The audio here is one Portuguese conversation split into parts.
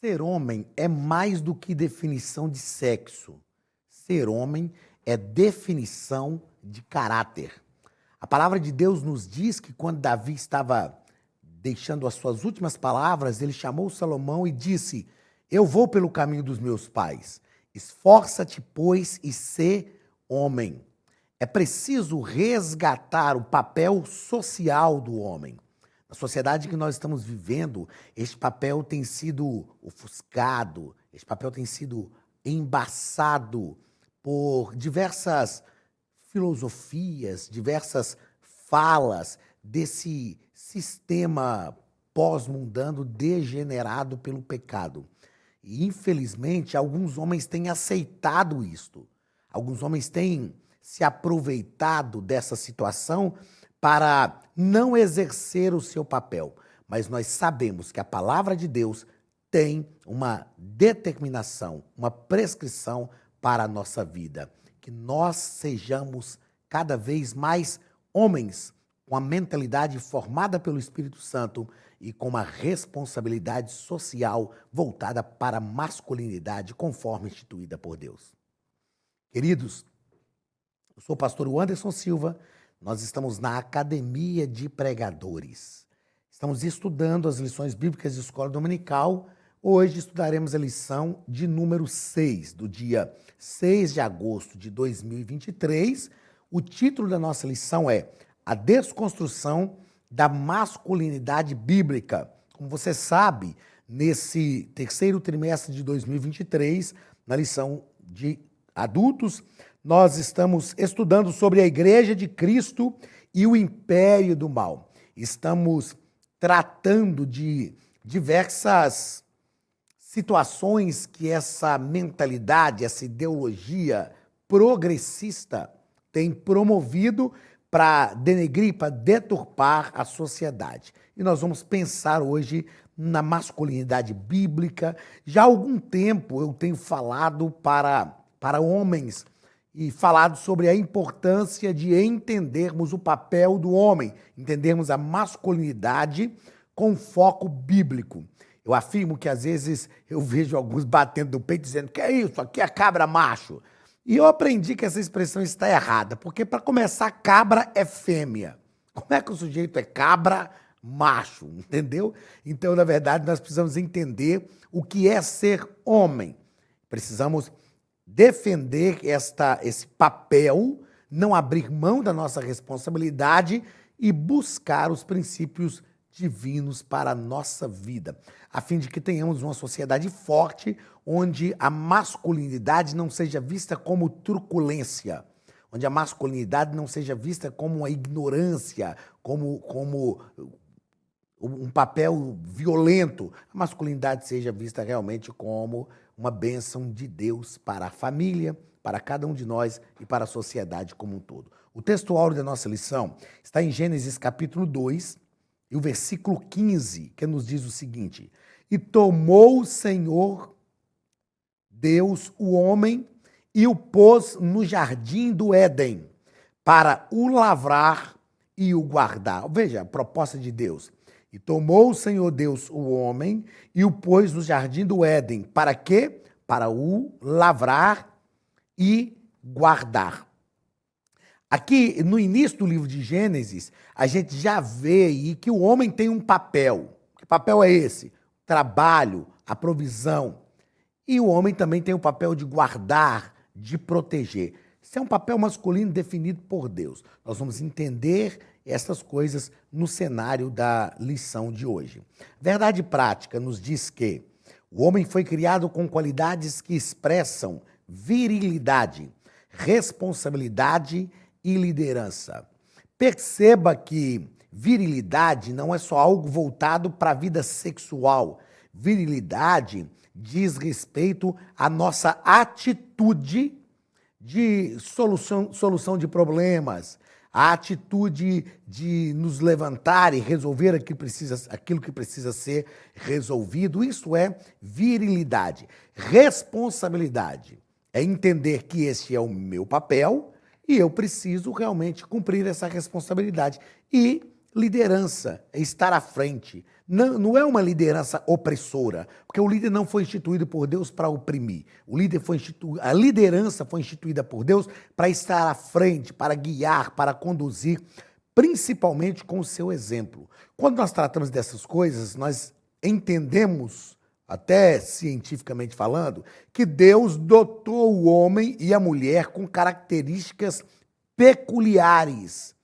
Ser homem é mais do que definição de sexo. Ser homem é definição de caráter. A palavra de Deus nos diz que quando Davi estava deixando as suas últimas palavras, ele chamou Salomão e disse: Eu vou pelo caminho dos meus pais. Esforça-te, pois, e sê homem. É preciso resgatar o papel social do homem. Na sociedade que nós estamos vivendo, este papel tem sido ofuscado, este papel tem sido embaçado por diversas filosofias, diversas falas desse sistema pós-mundano degenerado pelo pecado. E, infelizmente, alguns homens têm aceitado isto. Alguns homens têm se aproveitado dessa situação para não exercer o seu papel. Mas nós sabemos que a palavra de Deus tem uma determinação, uma prescrição para a nossa vida. Que nós sejamos cada vez mais homens com a mentalidade formada pelo Espírito Santo e com uma responsabilidade social voltada para a masculinidade conforme instituída por Deus. Queridos, eu sou o pastor Anderson Silva, nós estamos na Academia de Pregadores. Estamos estudando as lições bíblicas de escola dominical. Hoje estudaremos a lição de número 6, do dia 6 de agosto de 2023. O título da nossa lição é A Desconstrução da Masculinidade Bíblica. Como você sabe, nesse terceiro trimestre de 2023, na lição de adultos, nós estamos estudando sobre a Igreja de Cristo e o Império do Mal. Estamos tratando de diversas situações que essa mentalidade, essa ideologia progressista tem promovido para denegrir, para deturpar a sociedade. E nós vamos pensar hoje na masculinidade bíblica. Já há algum tempo eu tenho falado para homens e falado sobre a importância de entendermos o papel do homem, entendermos a masculinidade com foco bíblico. Eu afirmo que às vezes eu vejo alguns batendo no peito dizendo que é isso, aqui é cabra macho. E eu aprendi que essa expressão está errada, porque para começar, cabra é fêmea. Como é que o sujeito é cabra macho, entendeu? Então, na verdade, nós precisamos entender o que é ser homem. Precisamos defender esse papel, não abrir mão da nossa responsabilidade e buscar os princípios divinos para a nossa vida, a fim de que tenhamos uma sociedade forte, onde a masculinidade não seja vista como truculência, onde a masculinidade não seja vista como uma ignorância, como um papel violento. A masculinidade seja vista realmente como uma bênção de Deus para a família, para cada um de nós e para a sociedade como um todo. O texto áureo da nossa lição está em Gênesis capítulo 2, e o versículo 15, que nos diz o seguinte: E tomou o Senhor Deus o homem e o pôs no jardim do Éden para o lavrar e o guardar. Veja a proposta de Deus. E tomou o Senhor Deus o homem e o pôs no jardim do Éden. Para quê? Para o lavrar e guardar. Aqui, no início do livro de Gênesis, a gente já vê aí que o homem tem um papel. Que papel é esse? Trabalho, a provisão. E o homem também tem o papel de guardar, de proteger. Isso é um papel masculino definido por Deus. Nós vamos entender essas coisas no cenário da lição de hoje. Verdade prática nos diz que o homem foi criado com qualidades que expressam virilidade, responsabilidade e liderança. Perceba que virilidade não é só algo voltado para a vida sexual. Virilidade diz respeito à nossa atitude de solução de problemas, a atitude de nos levantar e resolver aquilo que precisa ser resolvido. Isso é virilidade. Responsabilidade é entender que esse é o meu papel e eu preciso realmente cumprir essa responsabilidade. E liderança, é estar à frente. Não é uma liderança opressora, porque o líder não foi instituído por Deus para oprimir. A liderança foi instituída por Deus para estar à frente, para guiar, para conduzir, principalmente com o seu exemplo. Quando nós tratamos dessas coisas, nós entendemos, até cientificamente falando, que Deus dotou o homem e a mulher com características peculiares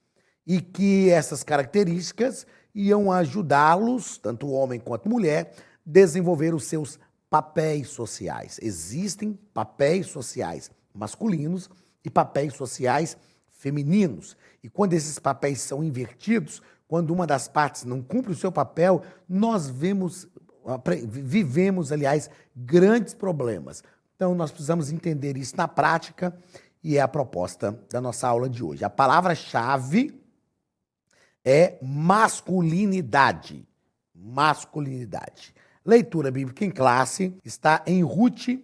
e que essas características iam ajudá-los, tanto o homem quanto a mulher, desenvolver os seus papéis sociais. Existem papéis sociais masculinos e papéis sociais femininos. E quando esses papéis são invertidos, quando uma das partes não cumpre o seu papel, nós vivemos, aliás, grandes problemas. Então, nós precisamos entender isso na prática e é a proposta da nossa aula de hoje. A palavra-chave é masculinidade. Masculinidade. Leitura bíblica em classe está em Ruth,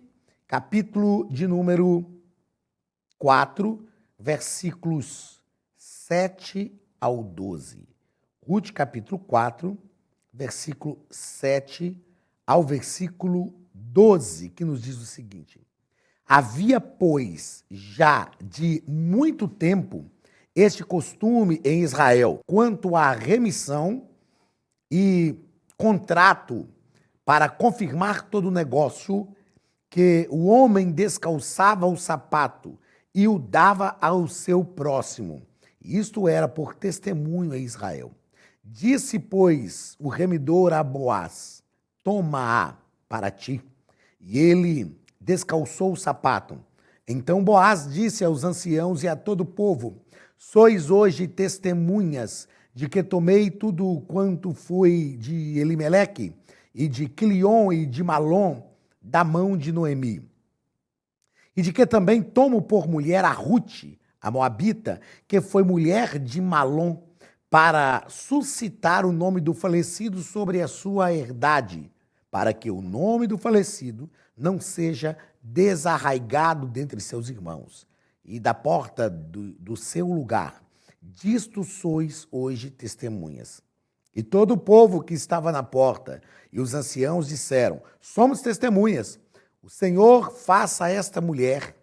capítulo de número 4, versículos 7 ao 12. Ruth, capítulo 4, versículo 7 ao versículo 12, que nos diz o seguinte: havia, pois, já de muito tempo este costume em Israel, quanto à remissão e contrato para confirmar todo o negócio, que o homem descalçava o sapato e o dava ao seu próximo. Isto era por testemunho em Israel. Disse, pois, o remidor a Boaz: toma-a para ti. E ele descalçou o sapato. Então Boaz disse aos anciãos e a todo o povo: sois hoje testemunhas de que tomei tudo quanto foi de Elimeleque e de Quilion e de Malom da mão de Noemi. E de que também tomo por mulher a Ruth, a moabita, que foi mulher de Malom, para suscitar o nome do falecido sobre a sua herdade, para que o nome do falecido não seja desarraigado dentre seus irmãos. E da porta do seu lugar. Disto sois hoje testemunhas. E todo o povo que estava na porta e os anciãos disseram: somos testemunhas. O Senhor faça a esta mulher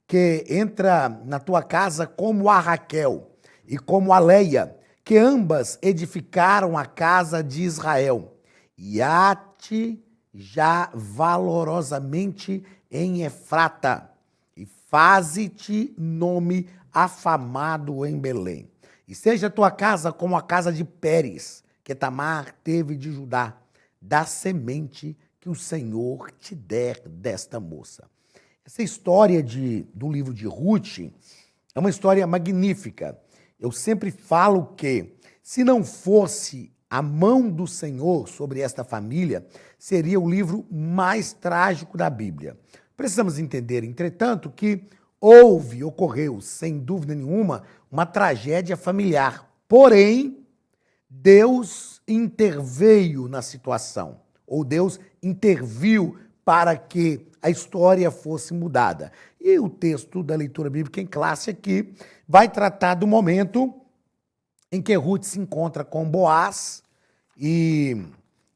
que entra na tua casa como a Raquel e como a Leia, que ambas edificaram a casa de Israel, e há-te já valorosamente em Efrata, e faze-te nome afamado em Belém. E seja a tua casa como a casa de Pérez, que Tamar teve de Judá, da semente que o Senhor te der desta moça. Essa história do livro de Ruth é uma história magnífica. Eu sempre falo que, se não fosse a mão do Senhor sobre esta família, seria o livro mais trágico da Bíblia. Precisamos entender, entretanto, que ocorreu, sem dúvida nenhuma, uma tragédia familiar. Porém, Deus interveio na situação, ou Deus interviu para que a história fosse mudada. E o texto da leitura bíblica em classe aqui vai tratar do momento em que Ruth se encontra com Boaz e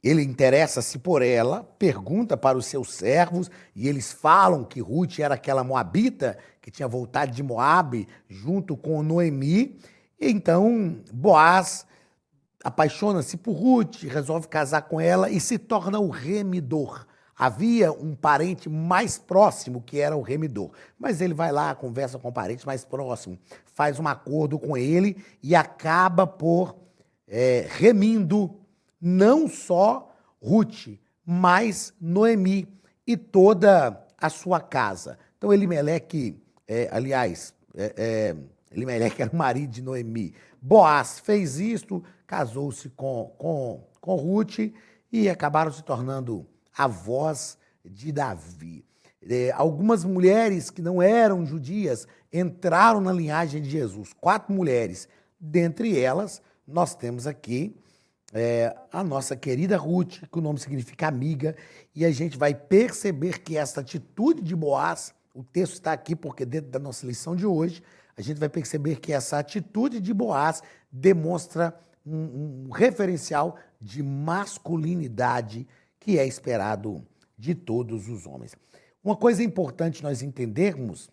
ele interessa-se por ela, pergunta para os seus servos, e eles falam que Ruth era aquela moabita que tinha voltado de Moabe junto com Noemi. E então Boaz apaixona-se por Ruth, resolve casar com ela e se torna o remidor. Havia um parente mais próximo que era o remidor, mas ele vai lá, conversa com o parente mais próximo, faz um acordo com ele e acaba por remindo não só Ruth, mas Noemi e toda a sua casa. Então Elimeleque, Elimeleque era o marido de Noemi. Boaz fez isto, casou-se com Ruth e acabaram se tornando avós de Davi. Algumas mulheres que não eram judias entraram na linhagem de Jesus. 4 mulheres. Dentre elas, nós temos aqui a nossa querida Ruth, que o nome significa amiga, e a gente vai perceber que essa atitude de Boaz, o texto está aqui porque dentro da nossa lição de hoje, a gente vai perceber que essa atitude de Boaz demonstra um referencial de masculinidade que é esperado de todos os homens. Uma coisa importante nós entendermos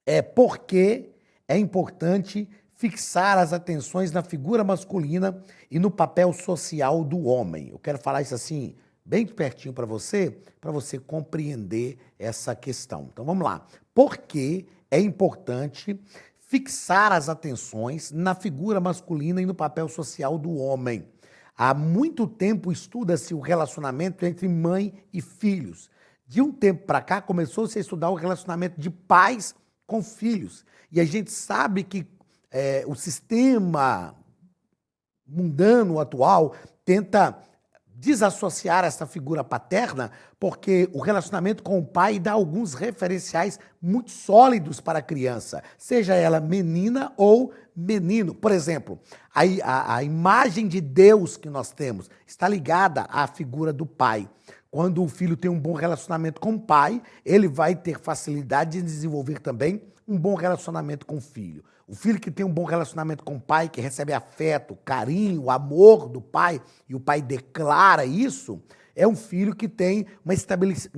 é por que é importante fixar as atenções na figura masculina e no papel social do homem. Eu quero falar isso assim, bem de pertinho para você compreender essa questão. Então vamos lá. Por que é importante fixar as atenções na figura masculina e no papel social do homem? Há muito tempo estuda-se o relacionamento entre mãe e filhos. De um tempo para cá, começou-se a estudar o relacionamento de pais com filhos. E a gente sabe que o sistema mundano atual tenta desassociar essa figura paterna, porque o relacionamento com o pai dá alguns referenciais muito sólidos para a criança, seja ela menina ou menino. Por exemplo, a imagem de Deus que nós temos está ligada à figura do pai. Quando o filho tem um bom relacionamento com o pai, ele vai ter facilidade de desenvolver também um bom relacionamento com o filho. O filho que tem um bom relacionamento com o pai, que recebe afeto, carinho, amor do pai, e o pai declara isso, é um filho que tem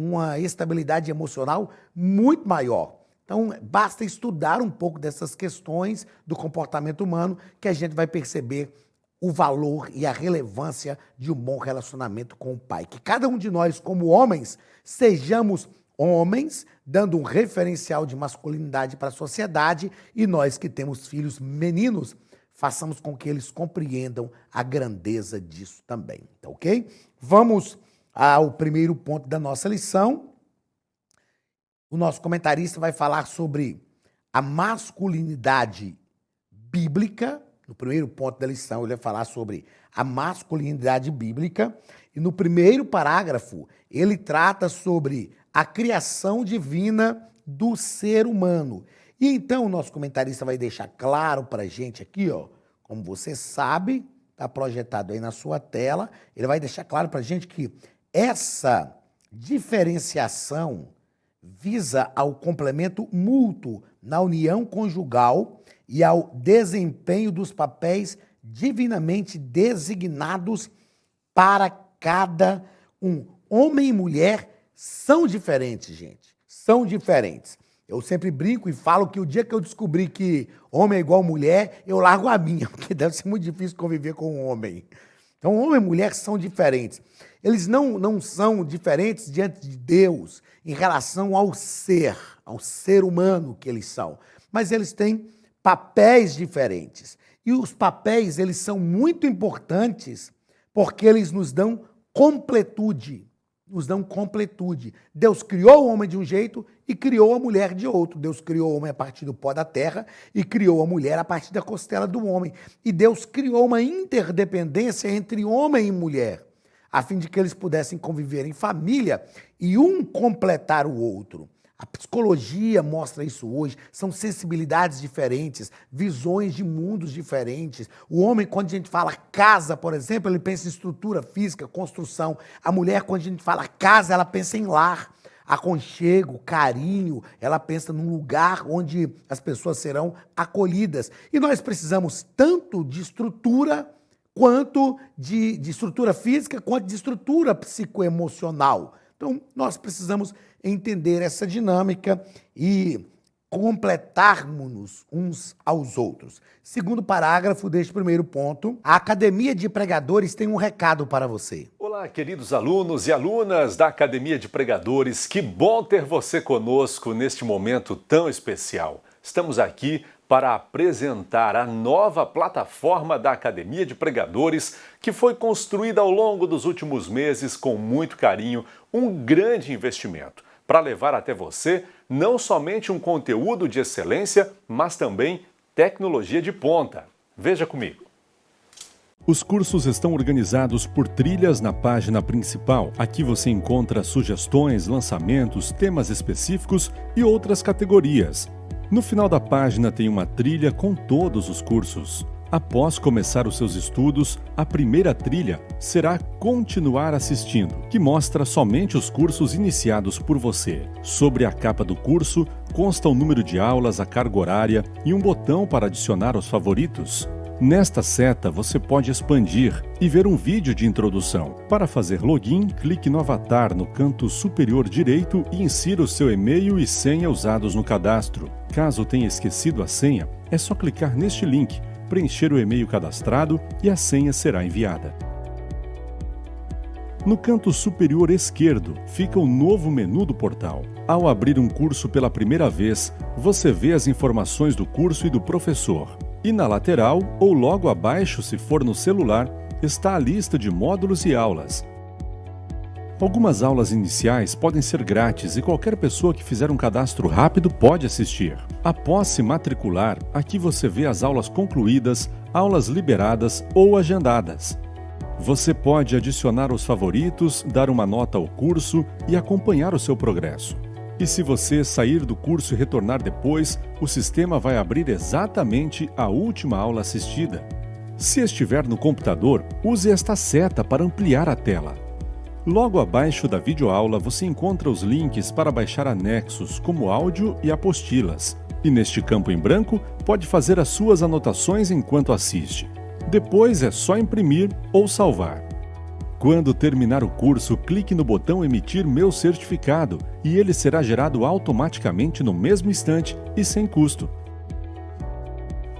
uma estabilidade emocional muito maior. Então, basta estudar um pouco dessas questões do comportamento humano que a gente vai perceber o valor e a relevância de um bom relacionamento com o pai. Que cada um de nós, como homens, sejamos homens, dando um referencial de masculinidade para a sociedade, e nós que temos filhos meninos, façamos com que eles compreendam a grandeza disso também, tá ok? Vamos ao primeiro ponto da nossa lição. O nosso comentarista vai falar sobre a masculinidade bíblica. No primeiro ponto da lição, ele vai falar sobre a masculinidade bíblica. E no primeiro parágrafo, ele trata sobre a criação divina do ser humano. E então o nosso comentarista vai deixar claro para a gente aqui, ó, como você sabe, está projetado aí na sua tela, ele vai deixar claro para a gente que essa diferenciação visa ao complemento mútuo na união conjugal e ao desempenho dos papéis divinamente designados para cada um. Homem e mulher são diferentes, gente. São diferentes. Eu sempre brinco e falo que o dia que eu descobri que homem é igual mulher, eu largo a minha, porque deve ser muito difícil conviver com um homem. Então, homem e mulher são diferentes. Eles não são diferentes diante de Deus em relação ao ser humano que eles são. Mas eles têm papéis diferentes. E os papéis, eles são muito importantes porque eles nos dão completude. Deus criou o homem de um jeito e criou a mulher de outro. Deus criou o homem a partir do pó da terra e criou a mulher a partir da costela do homem. E Deus criou uma interdependência entre homem e mulher, a fim de que eles pudessem conviver em família e um completar o outro. A psicologia mostra isso hoje, são sensibilidades diferentes, visões de mundos diferentes. O homem, quando a gente fala casa, por exemplo, ele pensa em estrutura física, construção. A mulher, quando a gente fala casa, ela pensa em lar, aconchego, carinho, ela pensa num lugar onde as pessoas serão acolhidas. E nós precisamos tanto de estrutura, quanto de estrutura física, quanto de estrutura psicoemocional. Então, nós precisamos entender essa dinâmica e completarmos-nos uns aos outros. Segundo parágrafo deste primeiro ponto, a Academia de Pregadores tem um recado para você. Olá, queridos alunos e alunas da Academia de Pregadores, que bom ter você conosco neste momento tão especial. Estamos aqui para apresentar a nova plataforma da Academia de Pregadores, que foi construída ao longo dos últimos meses com muito carinho, um grande investimento, para levar até você não somente um conteúdo de excelência, mas também tecnologia de ponta. Veja comigo. Os cursos estão organizados por trilhas na página principal. Aqui você encontra sugestões, lançamentos, temas específicos e outras categorias. No final da página tem uma trilha com todos os cursos. Após começar os seus estudos, a primeira trilha será Continuar Assistindo, que mostra somente os cursos iniciados por você. Sobre a capa do curso, consta o número de aulas, a carga horária e um botão para adicionar os favoritos. Nesta seta, você pode expandir e ver um vídeo de introdução. Para fazer login, clique no avatar no canto superior direito e insira o seu e-mail e senha usados no cadastro. Caso tenha esquecido a senha, é só clicar neste link, preencher o e-mail cadastrado e a senha será enviada. No canto superior esquerdo fica o novo menu do portal. Ao abrir um curso pela primeira vez, você vê as informações do curso e do professor. E na lateral, ou logo abaixo se for no celular, está a lista de módulos e aulas. Algumas aulas iniciais podem ser grátis e qualquer pessoa que fizer um cadastro rápido pode assistir. Após se matricular, aqui você vê as aulas concluídas, aulas liberadas ou agendadas. Você pode adicionar os favoritos, dar uma nota ao curso e acompanhar o seu progresso. E se você sair do curso e retornar depois, o sistema vai abrir exatamente a última aula assistida. Se estiver no computador, use esta seta para ampliar a tela. Logo abaixo da videoaula você encontra os links para baixar anexos, como áudio e apostilas. E neste campo em branco, pode fazer as suas anotações enquanto assiste. Depois é só imprimir ou salvar. Quando terminar o curso, clique no botão Emitir meu certificado e ele será gerado automaticamente no mesmo instante e sem custo.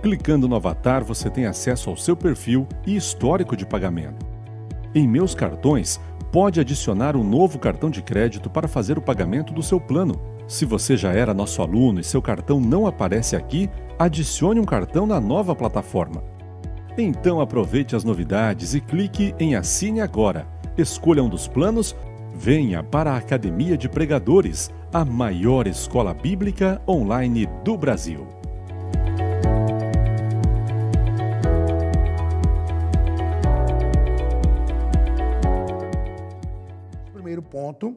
Clicando no avatar, você tem acesso ao seu perfil e histórico de pagamento. Em Meus Cartões, pode adicionar um novo cartão de crédito para fazer o pagamento do seu plano. Se você já era nosso aluno e seu cartão não aparece aqui, adicione um cartão na nova plataforma. Então aproveite as novidades e clique em Assine Agora. Escolha um dos planos, venha para a Academia de Pregadores, a maior escola bíblica online do Brasil. Primeiro ponto,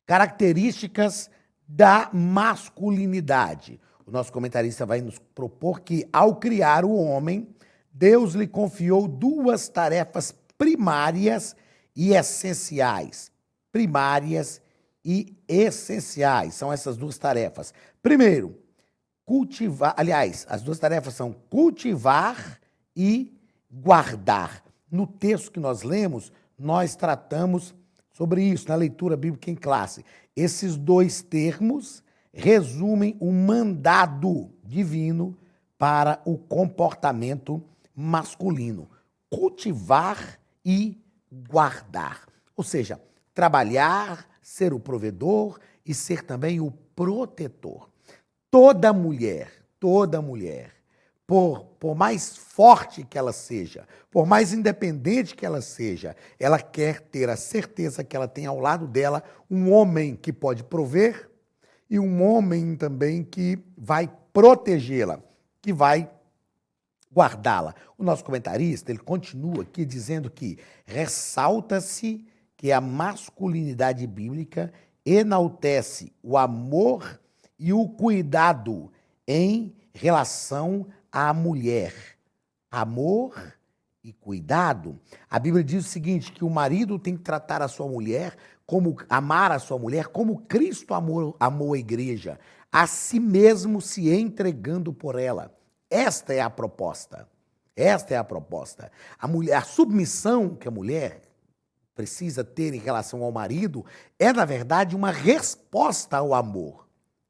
características da masculinidade. O nosso comentarista vai nos propor que, ao criar o homem, Deus lhe confiou duas tarefas primárias e essenciais. Primárias e essenciais são essas duas tarefas. Primeiro, cultivar. Aliás, as duas tarefas são cultivar e guardar. No texto que nós lemos, nós tratamos sobre isso, na leitura bíblica em classe. Esses dois termos resumem o mandado divino para o comportamento masculino. Cultivar e guardar. Ou seja, trabalhar, ser o provedor e ser também o protetor. Toda mulher, por mais forte que ela seja, por mais independente que ela seja, ela quer ter a certeza que ela tem ao lado dela um homem que pode prover e um homem também que vai protegê-la, que vai guardá-la. O nosso comentarista, ele continua aqui dizendo que ressalta-se que a masculinidade bíblica enaltece o amor e o cuidado em relação à mulher. Amor e cuidado. A Bíblia diz o seguinte, que o marido tem que tratar a sua mulher, amar a sua mulher, como Cristo amou a igreja, a si mesmo se entregando por ela. Esta é a proposta. Esta é a proposta. A submissão que a mulher precisa ter em relação ao marido é, na verdade, uma resposta ao amor.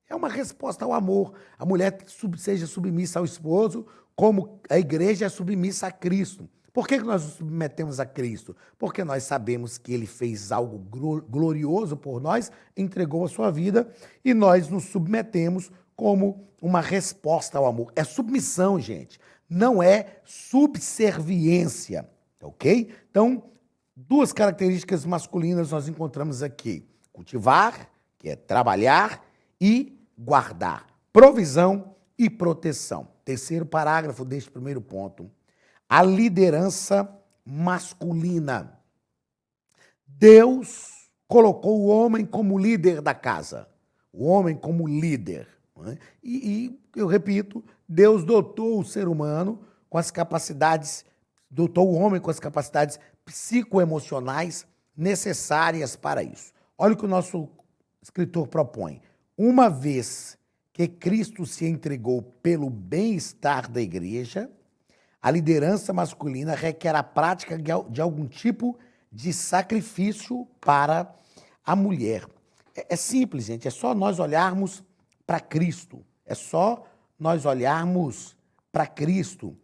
É uma resposta ao amor. A mulher seja submissa ao esposo, como a igreja é submissa a Cristo. Por que nós nos submetemos a Cristo? Porque nós sabemos que Ele fez algo glorioso por nós, entregou a sua vida e nós nos submetemos como uma resposta ao amor. É submissão, gente. Não é subserviência, ok? Então, duas características masculinas nós encontramos aqui. Cultivar, que é trabalhar, e guardar. Provisão e proteção. Terceiro parágrafo deste primeiro ponto. A liderança masculina. Deus colocou o homem como líder da casa. O homem como líder. Né? E eu repito, Deus dotou o ser humano com as capacidades, dotou o homem com as capacidades psicoemocionais necessárias para isso. Olha o que o nosso escritor propõe. Uma vez que Cristo se entregou pelo bem-estar da igreja, A liderança masculina requer a prática de algum tipo de sacrifício para a mulher. É simples, gente, é só nós olharmos para Cristo. É só nós olharmos para Cristo.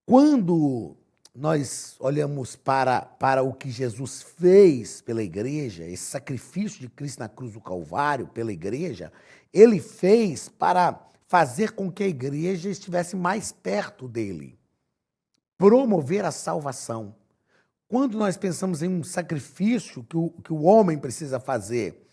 Quando nós olhamos para o que Jesus fez pela igreja, esse sacrifício de Cristo na cruz do Calvário pela igreja, ele fez para fazer com que a igreja estivesse mais perto dele, promover a salvação. Quando nós pensamos em um sacrifício que o homem precisa fazer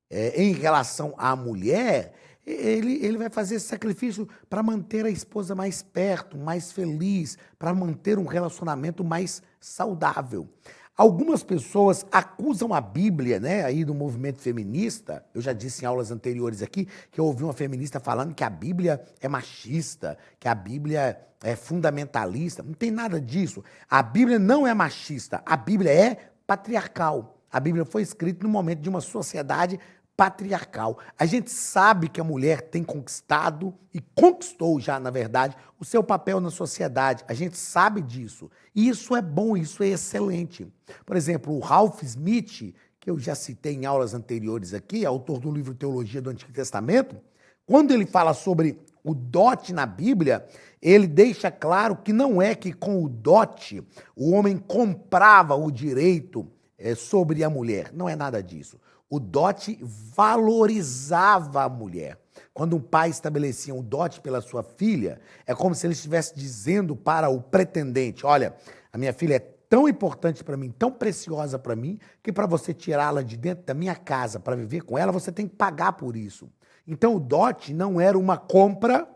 em relação à mulher, ele vai fazer esse sacrifício para manter a esposa mais perto, mais feliz, para manter um relacionamento mais saudável. Algumas pessoas acusam a Bíblia, né, aí do movimento feminista. Eu já disse em aulas anteriores aqui que eu ouvi uma feminista falando que a Bíblia é machista, que a Bíblia é fundamentalista. Não tem nada disso. A Bíblia não é machista, a Bíblia é patriarcal. A Bíblia foi escrita no momento de uma sociedade patriarcal. A gente sabe que a mulher tem conquistado e conquistou já, na verdade, o seu papel na sociedade. A gente sabe disso. E isso é bom, isso é excelente. Por exemplo, o Ralph Smith, que eu já citei em aulas anteriores aqui, autor do livro Teologia do Antigo Testamento, quando ele fala sobre o dote na Bíblia, ele deixa claro que não é que com o dote o homem comprava o direito sobre a mulher. Não é nada disso. O dote valorizava a mulher. Quando um pai estabelecia um dote pela sua filha, é como se ele estivesse dizendo para o pretendente: olha, a minha filha é tão importante para mim, tão preciosa para mim, que para você tirá-la de dentro da minha casa para viver com ela, você tem que pagar por isso. Então o dote não era uma compra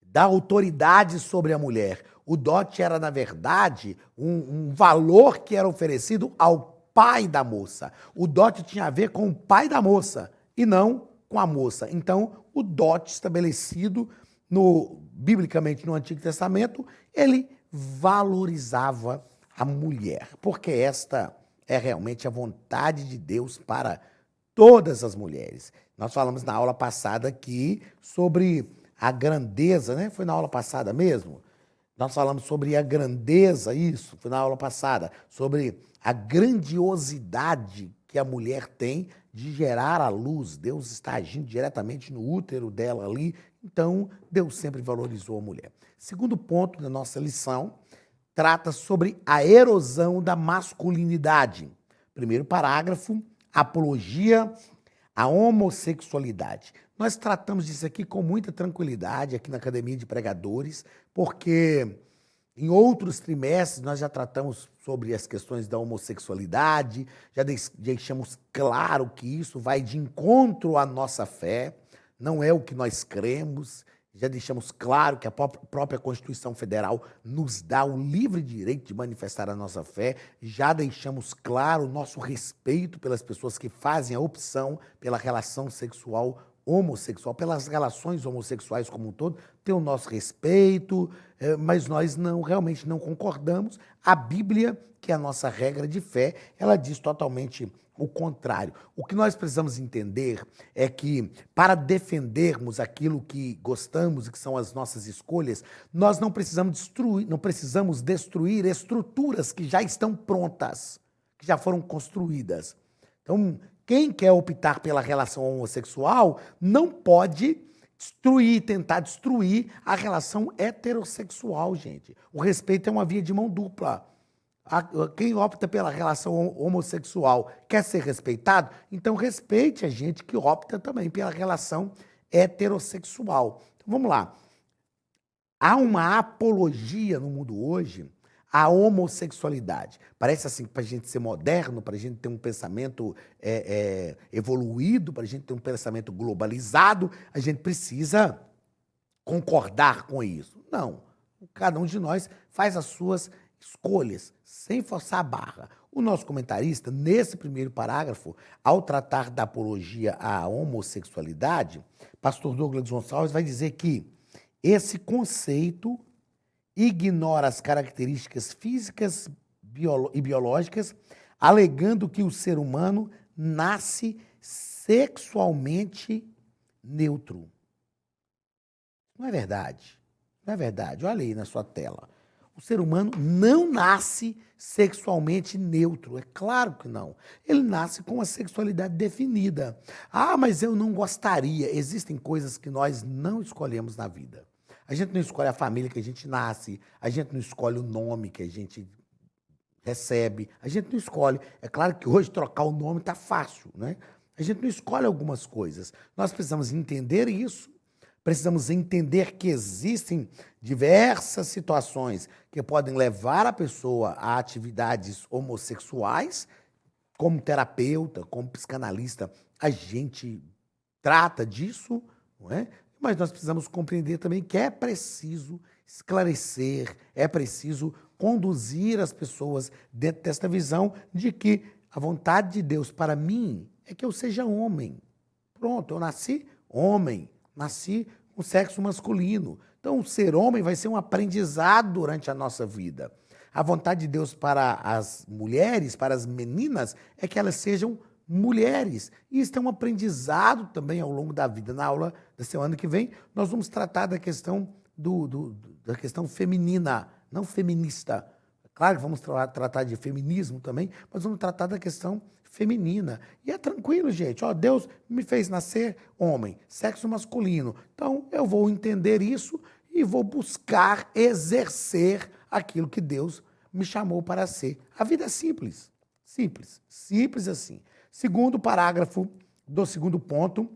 da autoridade sobre a mulher. O dote era, na verdade, um valor que era oferecido ao pai da moça. O dote tinha a ver com o pai da moça e não com a moça. Então, o dote estabelecido biblicamente no Antigo Testamento, ele valorizava a mulher, porque esta é realmente a vontade de Deus para todas as mulheres. Nós falamos na aula passada aqui sobre a grandeza, né? Foi na aula passada mesmo? Nós falamos sobre a grandeza, isso, foi na aula passada, sobre a grandiosidade que a mulher tem de gerar a luz. Deus está agindo diretamente no útero dela ali, então Deus sempre valorizou a mulher. Segundo ponto da nossa lição, trata sobre a erosão da masculinidade. Primeiro parágrafo, apologia à homossexualidade. Nós tratamos disso aqui com muita tranquilidade aqui na Academia de Pregadores, porque em outros trimestres nós já tratamos sobre as questões da homossexualidade, já deixamos claro que isso vai de encontro à nossa fé, não é o que nós cremos, já deixamos claro que a própria Constituição Federal nos dá o livre direito de manifestar a nossa fé, já deixamos claro o nosso respeito pelas pessoas que fazem a opção pela relação sexual homossexual, pelas relações homossexuais como um todo, tem o nosso respeito, mas nós realmente não concordamos. A Bíblia, que é a nossa regra de fé, ela diz totalmente o contrário. O que nós precisamos entender é que, para defendermos aquilo que gostamos e que são as nossas escolhas, nós não precisamos destruir estruturas que já estão prontas, que já foram construídas. Então, quem quer optar pela relação homossexual não pode tentar destruir a relação heterossexual, gente. O respeito é uma via de mão dupla. Quem opta pela relação homossexual quer ser respeitado, então respeite a gente que opta também pela relação heterossexual. Então, vamos lá. Há uma apologia no mundo hoje à homossexualidade. Parece assim, para a gente ser moderno, para a gente ter um pensamento evoluído, para a gente ter um pensamento globalizado, a gente precisa concordar com isso. Não. Cada um de nós faz as suas escolhas, sem forçar a barra. O nosso comentarista, nesse primeiro parágrafo, ao tratar da apologia à homossexualidade, pastor Douglas Gonçalves vai dizer que esse conceito ignora as características físicas e biológicas, alegando que o ser humano nasce sexualmente neutro. Não é verdade. Não é verdade? Olha aí na sua tela. O ser humano não nasce sexualmente neutro. É claro que não. Ele nasce com uma sexualidade definida. Ah, mas eu não gostaria. Existem coisas que nós não escolhemos na vida. A gente não escolhe a família que a gente nasce, a gente não escolhe o nome que a gente recebe, a gente não escolhe. É claro que hoje trocar o nome está fácil, né? A gente não escolhe algumas coisas. Nós precisamos entender isso, precisamos entender que existem diversas situações que podem levar a pessoa a atividades homossexuais. Como terapeuta, como psicanalista, a gente trata disso, não é? Mas nós precisamos compreender também que é preciso esclarecer, é preciso conduzir as pessoas dentro desta visão de que a vontade de Deus para mim é que eu seja homem. Pronto, eu nasci homem, nasci com sexo masculino. Então, ser homem vai ser um aprendizado durante a nossa vida. A vontade de Deus para as mulheres, para as meninas, é que elas sejam mulheres. E isso é um aprendizado também ao longo da vida. Na aula da semana que vem, nós vamos tratar da questão da questão feminina, não feminista. Claro que vamos tratar de feminismo também, mas vamos tratar da questão feminina. E é tranquilo, gente. Ó, Deus me fez nascer homem, sexo masculino. Então, eu vou entender isso e vou buscar exercer aquilo que Deus me chamou para ser. A vida é simples. Simples. Simples assim. Segundo parágrafo do segundo ponto,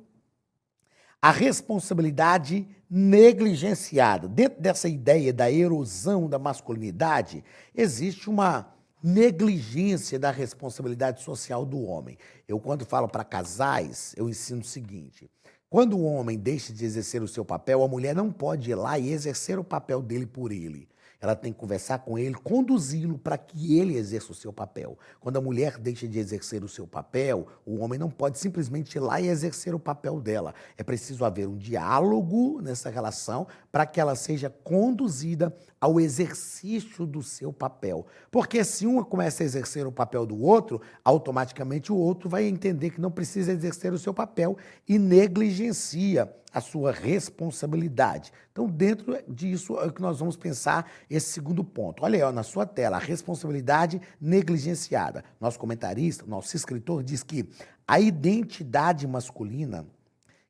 a responsabilidade negligenciada. Dentro dessa ideia da erosão da masculinidade, existe uma negligência da responsabilidade social do homem. Eu, quando falo para casais, eu ensino o seguinte: quando o homem deixa de exercer o seu papel, a mulher não pode ir lá e exercer o papel dele por ele. Ela tem que conversar com ele, conduzi-lo para que ele exerça o seu papel. Quando a mulher deixa de exercer o seu papel, o homem não pode simplesmente ir lá e exercer o papel dela. É preciso haver um diálogo nessa relação para que ela seja conduzida ao exercício do seu papel. Porque se uma começa a exercer o papel do outro, automaticamente o outro vai entender que não precisa exercer o seu papel e negligencia a sua responsabilidade. Então, dentro disso é o que nós vamos pensar esse segundo ponto. Olha aí, ó, na sua tela, a responsabilidade negligenciada. Nosso comentarista, nosso escritor diz que a identidade masculina,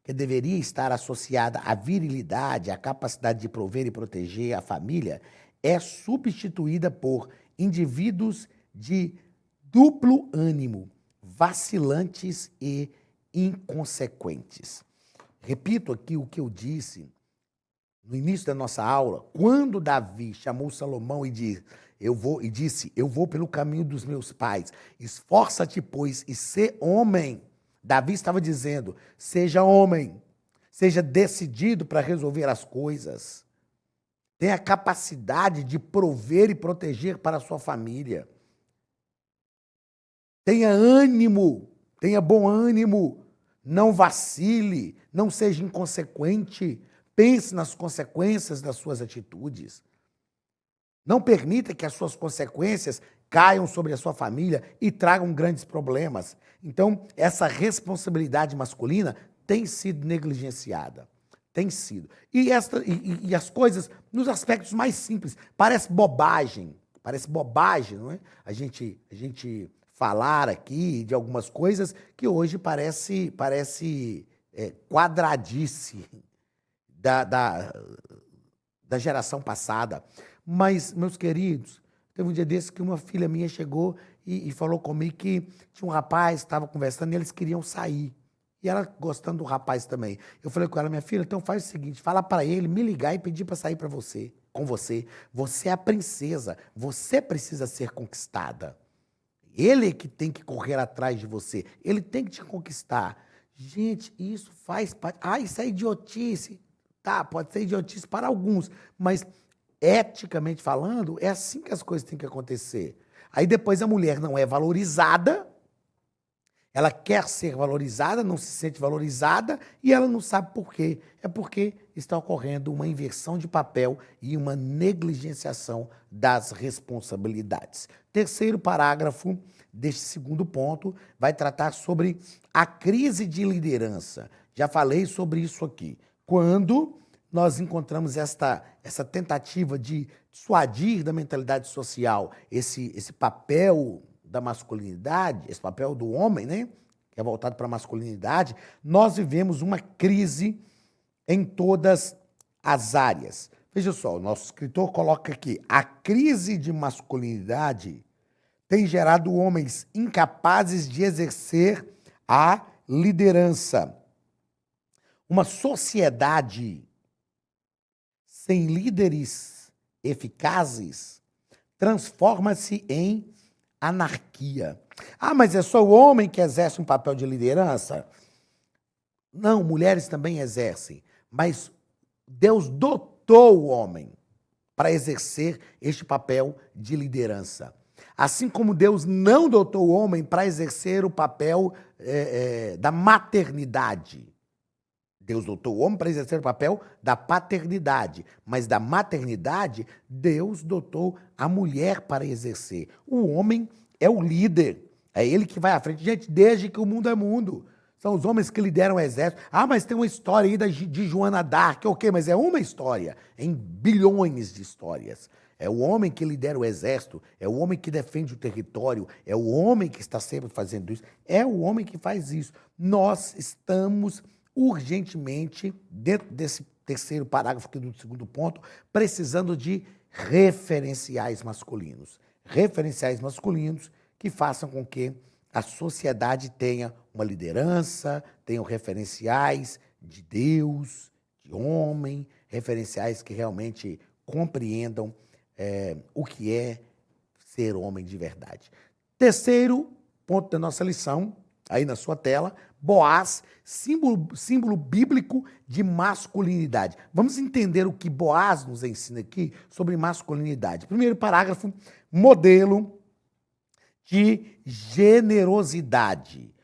que deveria estar associada à virilidade, à capacidade de prover e proteger a família, é substituída por indivíduos de duplo ânimo, vacilantes e inconsequentes. Repito aqui o que eu disse no início da nossa aula, quando Davi chamou Salomão e disse, eu vou pelo caminho dos meus pais, esforça-te, pois, e sê homem. Davi estava dizendo, seja homem, seja decidido para resolver as coisas, tenha capacidade de prover e proteger para a sua família, tenha ânimo, tenha bom ânimo, não vacile, não seja inconsequente, pense nas consequências das suas atitudes. Não permita que as suas consequências caiam sobre a sua família e tragam grandes problemas. Então, essa responsabilidade masculina tem sido negligenciada. Tem sido. E as coisas, nos aspectos mais simples, parece bobagem, não é? A gente falar aqui de algumas coisas que hoje parece quadradice da geração passada. Mas, meus queridos, teve um dia desse que uma filha minha chegou e falou comigo que tinha um rapaz que estava conversando e eles queriam sair. E ela gostando do rapaz também. Eu falei com ela, minha filha, então faz o seguinte, fala para ele me ligar e pedir para sair com você. Você é a princesa, você precisa ser conquistada. Ele é que tem que correr atrás de você. Ele tem que te conquistar. Gente, isso faz parte... isso é idiotice. Tá, pode ser idiotice para alguns, mas eticamente falando, é assim que as coisas têm que acontecer. Aí depois a mulher não é valorizada, ela quer ser valorizada, não se sente valorizada e ela não sabe por quê. É porque está ocorrendo uma inversão de papel e uma negligenciação das responsabilidades. Terceiro parágrafo deste segundo ponto vai tratar sobre a crise de liderança. Já falei sobre isso aqui. Quando nós encontramos essa tentativa de dissuadir da mentalidade social esse papel da masculinidade, esse papel do homem, né, que é voltado para a masculinidade, nós vivemos uma crise em todas as áreas. Veja só, o nosso escritor coloca aqui, a crise de masculinidade tem gerado homens incapazes de exercer a liderança. Uma sociedade sem líderes eficazes transforma-se em anarquia. Ah, mas é só o homem que exerce um papel de liderança? Não, mulheres também exercem, mas Deus dotou o homem para exercer este papel de liderança. Assim como Deus não dotou o homem para exercer o papel da maternidade. Deus dotou o homem para exercer o papel da paternidade, mas da maternidade, Deus dotou a mulher para exercer. O homem é o líder, é ele que vai à frente. Gente, desde que o mundo é mundo, são os homens que lideram o exército. Ah, mas tem uma história aí de Joana d'Arc, ok, mas é uma história, em bilhões de histórias. É o homem que lidera o exército, é o homem que defende o território, é o homem que está sempre fazendo isso, é o homem que faz isso. Nós estamos urgentemente, dentro desse terceiro parágrafo aqui do segundo ponto, precisando de referenciais masculinos. Referenciais masculinos que façam com que a sociedade tenha uma liderança, tenham referenciais de Deus, de homem, referenciais que realmente compreendam o que é ser homem de verdade. Terceiro ponto da nossa lição, aí na sua tela, Boaz, símbolo bíblico de masculinidade. Vamos entender o que Boaz nos ensina aqui sobre masculinidade. Primeiro parágrafo, modelo de generosidade.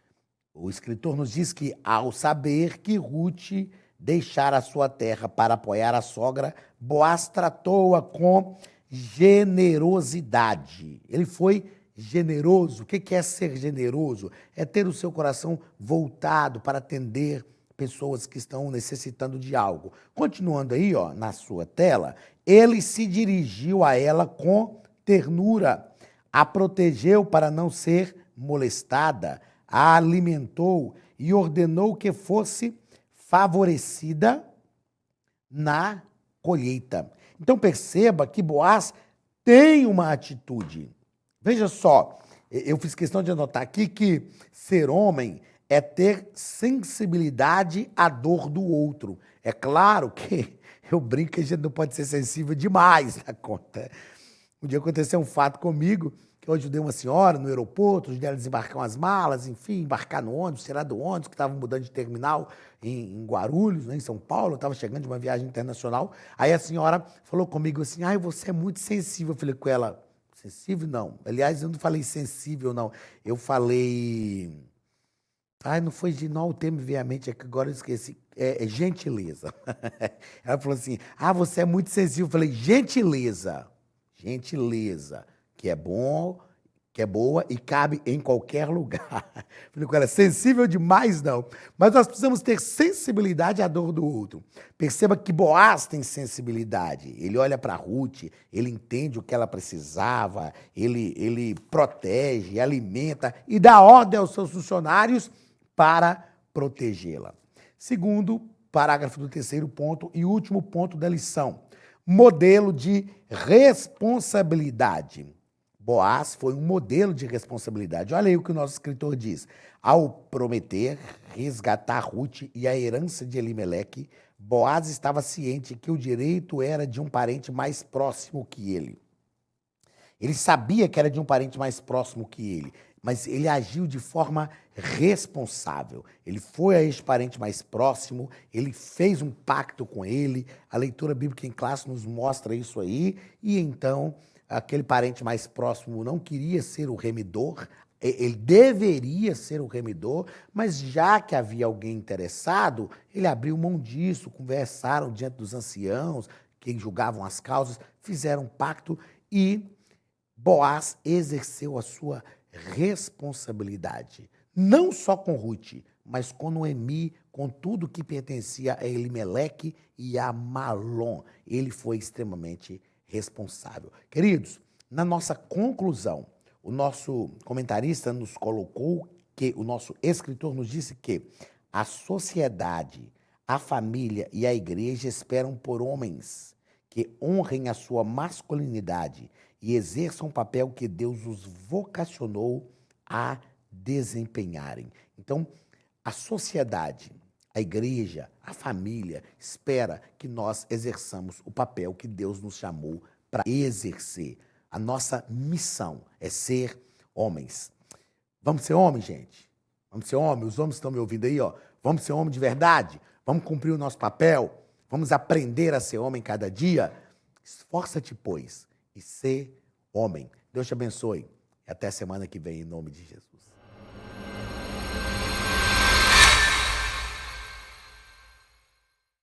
O escritor nos diz que, ao saber que Ruth deixara a sua terra para apoiar a sogra, Boaz tratou-a com generosidade. Ele foi generoso. O que é ser generoso? É ter o seu coração voltado para atender pessoas que estão necessitando de algo. Continuando aí, ó, na sua tela, ele se dirigiu a ela com ternura, a protegeu para não ser molestada, a alimentou e ordenou que fosse favorecida na colheita. Então perceba que Boaz tem uma atitude. Veja só, eu fiz questão de anotar aqui que ser homem é ter sensibilidade à dor do outro. É claro que eu brinco que a gente não pode ser sensível demais na conta. Um dia aconteceu um fato comigo, que eu ajudei uma senhora no aeroporto, ajudei ela a desembarcar umas malas, enfim, embarcar no ônibus, tirar do ônibus, que estava mudando de terminal em Guarulhos, né, em São Paulo, eu estava chegando de uma viagem internacional. Aí a senhora falou comigo assim, ai, você é muito sensível. Eu falei com ela, sensível não. Aliás, eu não falei sensível, não. Eu falei... Ai, não foi de não, o termo veio à mente, é que agora eu esqueci. É gentileza. Ela falou assim, ah, você é muito sensível. Eu falei, gentileza. Gentileza, que é bom, que é boa e cabe em qualquer lugar. Falei com ela, sensível demais não. Mas nós precisamos ter sensibilidade à dor do outro. Perceba que Boaz tem sensibilidade. Ele olha para Ruth, ele entende o que ela precisava, ele protege, alimenta e dá ordem aos seus funcionários para protegê-la. Segundo parágrafo do terceiro ponto e último ponto da lição. Modelo de responsabilidade. Boaz foi um modelo de responsabilidade. Olha aí o que o nosso escritor diz. Ao prometer resgatar Ruth e a herança de Elimeleque, Boaz estava ciente que o direito era de um parente mais próximo que ele. Ele sabia que era de um parente mais próximo que ele, mas ele agiu de forma responsável. Ele foi a este parente mais próximo, ele fez um pacto com ele, a leitura bíblica em classe nos mostra isso aí, e então aquele parente mais próximo não queria ser o remidor, ele deveria ser o remidor, mas já que havia alguém interessado, ele abriu mão disso, conversaram diante dos anciãos, que julgavam as causas, fizeram um pacto e Boaz exerceu a sua responsabilidade, não só com Ruth, mas com Noemi, com tudo que pertencia a Elimeleque e a Malom. Ele foi extremamente responsável. Queridos, na nossa conclusão, o nosso comentarista nos colocou que, o nosso escritor nos disse que a sociedade, a família e a igreja esperam por homens que honrem a sua masculinidade e exerçam o papel que Deus os vocacionou a desempenharem. Então, a sociedade, a igreja, a família espera que nós exerçamos o papel que Deus nos chamou para exercer. A nossa missão é ser homens. Vamos ser homens, gente? Vamos ser homens? Os homens estão me ouvindo aí, ó. Vamos ser homens de verdade? Vamos cumprir o nosso papel? Vamos aprender a ser homem cada dia? Esforça-te, pois, e ser homem. Deus te abençoe. E até semana que vem, em nome de Jesus.